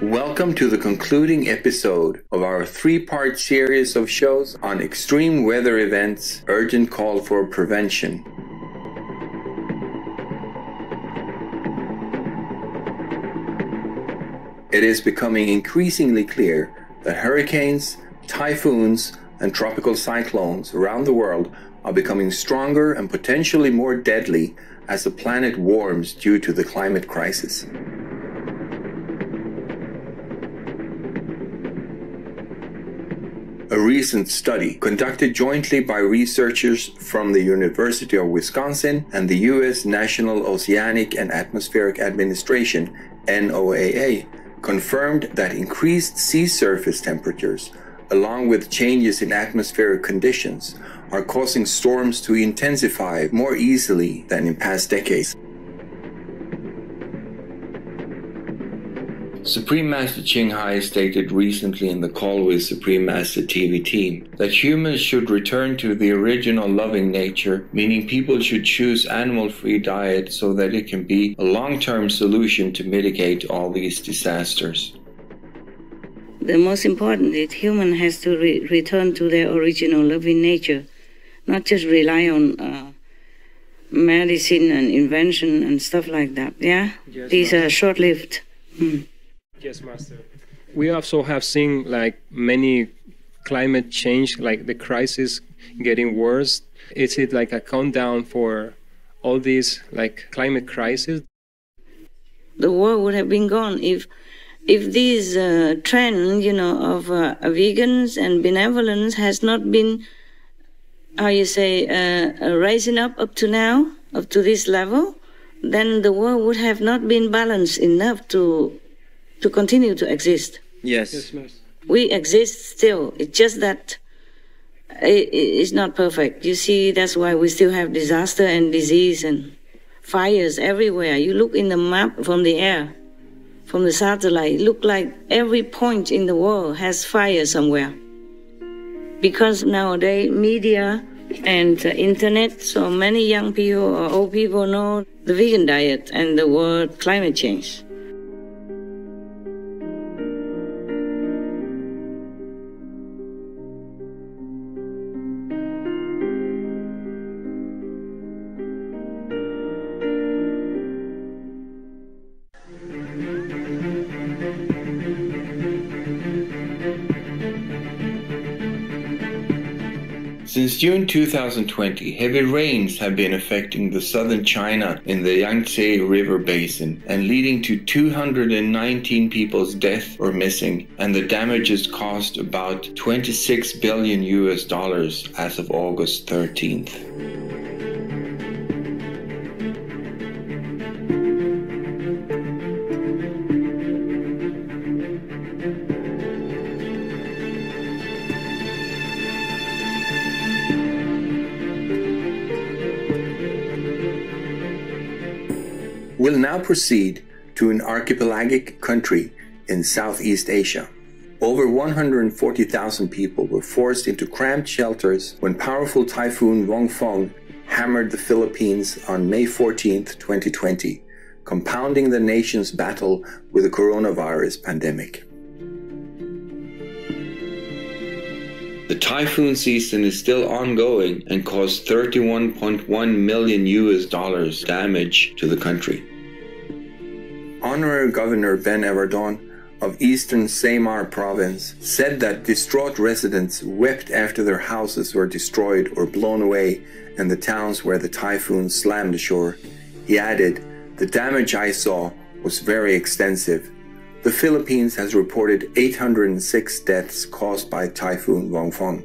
Welcome to the concluding episode of our three-part series of shows on extreme weather events, urgent call for prevention. It is becoming increasingly clear that hurricanes, typhoons, and tropical cyclones around the world are becoming stronger and potentially more deadly as the planet warms due to the climate crisis. A recent study conducted jointly by researchers from the University of Wisconsin and the U.S. National Oceanic and Atmospheric Administration, NOAA, confirmed that increased sea surface temperatures, along with changes in atmospheric conditions, are causing storms to intensify more easily than in past decades. Supreme Master Ching stated recently in the call with Supreme Master TV team that humans should return to the original loving nature, meaning people should choose animal-free diet so that it can be a long-term solution to mitigate all these disasters. The most important is human has to return to their original loving nature, not just rely on medicine and invention and stuff like that. Yeah, yes, these are short-lived. Yes, Master. We also have seen like many climate change, like the crisis getting worse. Is it like a countdown for all these like climate crisis? The world would have been gone if this trend, of vegans and benevolence has not been, rising up to now, up to this level, then the world would have not been balanced enough to continue to exist. Yes. We exist still. It's just that it's not perfect. You see, that's why we still have disaster and disease and fires everywhere. You look in the map from the air, from the satellite, it look like every point in the world has fire somewhere. Because nowadays, media and internet, so many young people or old people know the vegan diet and the word climate change. Since June 2020, heavy rains have been affecting the southern China in the Yangtze River Basin and leading to 219 people's death or missing, and the damages cost about $26 billion as of August 13th. We'll now proceed to an archipelagic country in Southeast Asia. Over 140,000 people were forced into cramped shelters when powerful typhoon Wongfong hammered the Philippines on May 14, 2020, compounding the nation's battle with the coronavirus pandemic. The typhoon season is still ongoing and caused $31.1 million damage to the country. Honorary Governor Ben Everdon of Eastern Samar Province said that distraught residents wept after their houses were destroyed or blown away in the towns where the typhoon slammed ashore. He added, "The damage I saw was very extensive. The Philippines has reported 806 deaths caused by Typhoon Wongfong."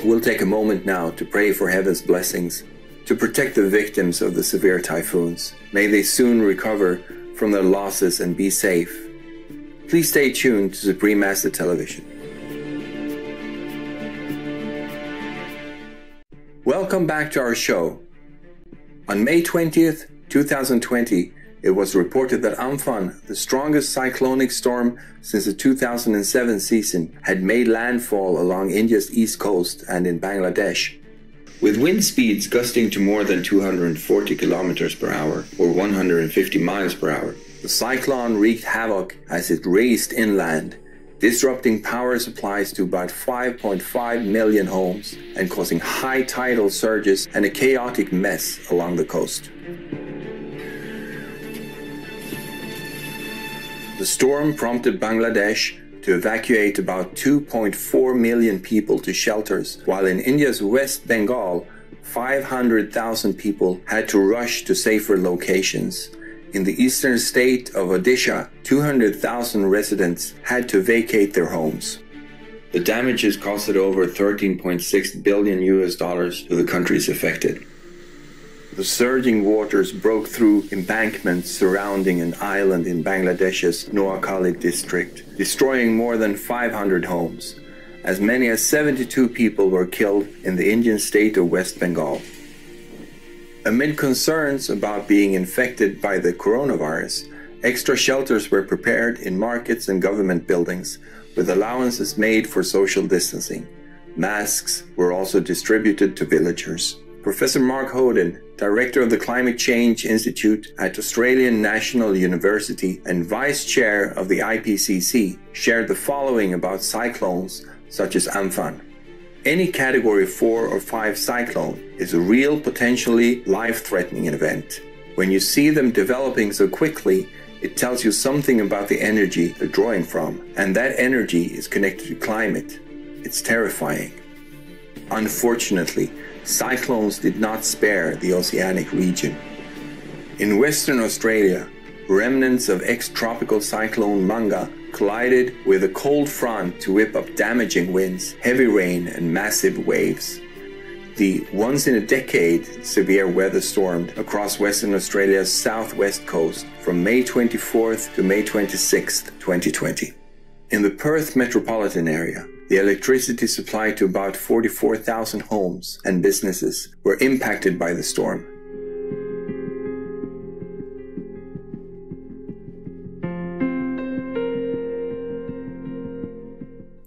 We'll take a moment now to pray for heaven's blessings to protect the victims of the severe typhoons. May they soon recover from their losses and be safe. Please stay tuned to Supreme Master Television. Welcome back to our show. On May 20th, 2020, it was reported that Amphan, the strongest cyclonic storm since the 2007 season, had made landfall along India's east coast and in Bangladesh. With wind speeds gusting to more than 240 kilometers per hour or 150 miles per hour, the cyclone wreaked havoc as it raced inland, disrupting power supplies to about 5.5 million homes and causing high tidal surges and a chaotic mess along the coast. The storm prompted Bangladesh to evacuate about 2.4 million people to shelters, while in India's West Bengal, 500,000 people had to rush to safer locations. In the eastern state of Odisha, 200,000 residents had to vacate their homes. The damages costed over $13.6 billion to the countries affected. The surging waters broke through embankments surrounding an island in Bangladesh's Noakhali district, destroying more than 500 homes. As many as 72 people were killed in the Indian state of West Bengal. Amid concerns about being infected by the coronavirus, extra shelters were prepared in markets and government buildings, with allowances made for social distancing. Masks were also distributed to villagers. Professor Mark Hoden, Director of the Climate Change Institute at Australian National University and Vice Chair of the IPCC, shared the following about cyclones such as Amphan. Any Category 4 or 5 cyclone is a real, potentially life-threatening event. When you see them developing so quickly, it tells you something about the energy they're drawing from, and that energy is connected to climate. It's terrifying. Unfortunately, cyclones did not spare the oceanic region. In Western Australia, remnants of ex-tropical cyclone Manga collided with a cold front to whip up damaging winds, heavy rain, and massive waves. The once-in-a-decade severe weather stormed across Western Australia's southwest coast from May 24th to May 26th, 2020. In the Perth metropolitan area, the electricity supply to about 44,000 homes and businesses were impacted by the storm.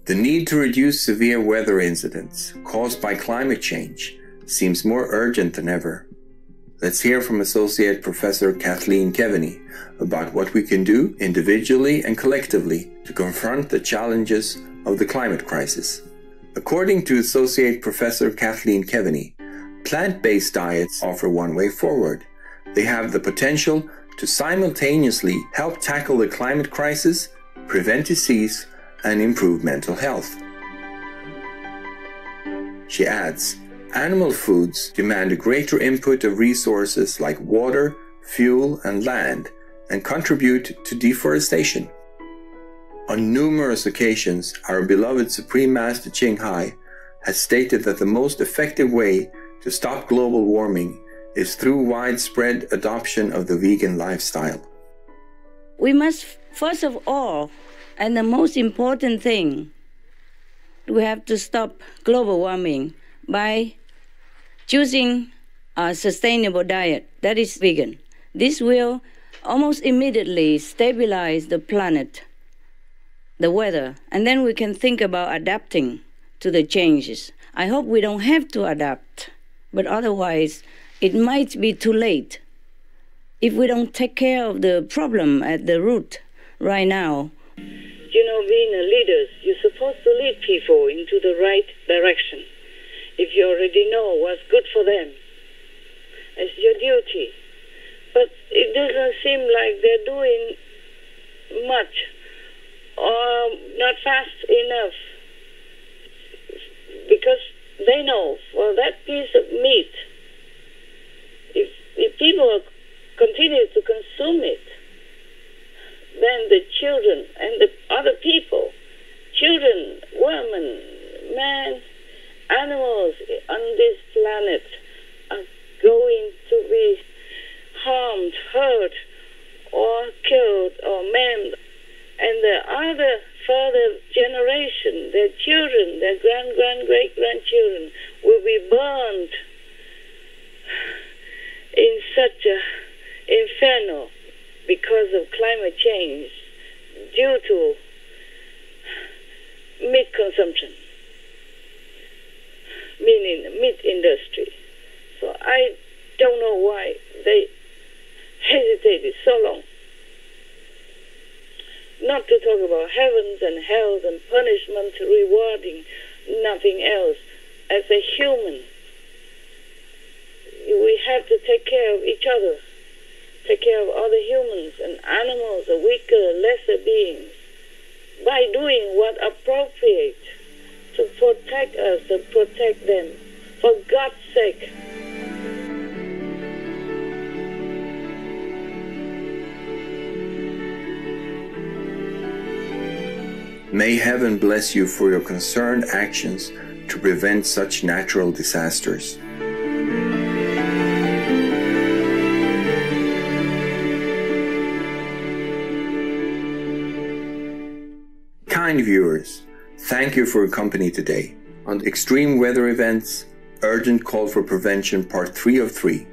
The need to reduce severe weather incidents caused by climate change seems more urgent than ever. Let's hear from Associate Professor Kathleen Keaveney about what we can do individually and collectively to confront the challenges of the climate crisis. According to Associate Professor Kathleen Keaveney, plant-based diets offer one way forward. They have the potential to simultaneously help tackle the climate crisis, prevent disease, and improve mental health. She adds, animal foods demand a greater input of resources like water, fuel, and land, and contribute to deforestation. On numerous occasions, our beloved Supreme Master Ching has stated that the most effective way to stop global warming is through widespread adoption of the vegan lifestyle. We must, first of all, and the most important thing, we have to stop global warming by choosing a sustainable diet that is vegan. This will almost immediately stabilize the planet, the weather, and then we can think about adapting to the changes. I hope we don't have to adapt, but otherwise it might be too late. If we don't take care of the problem at the root right now. You know, being a leader, you're supposed to lead people into the right direction. If you already know what's good for them, it's your duty. But it doesn't seem like they're doing much or not fast enough, because they know, well, that piece of meat, if people continue to consume it, then the children and the other people, children, women, men, animals on this planet are going to be harmed, hurt, or killed, or maimed. And the other further generation, their children, their great-grandchildren, will be burned in such a inferno. because of climate change due to meat consumption, meaning meat industry. So I don't know why they hesitated so long. Not to talk about heavens and hells and punishment, rewarding, nothing else. As a human, we have to take care of each other, take care of other humans and animals, the weaker, lesser beings, by doing what appropriate to protect us, to protect them, for God's sake. May heaven bless you for your concerned actions to prevent such natural disasters. Kind viewers, thank you for your company today on Extreme Weather Events, Urgent Call for Prevention Part 3 of 3.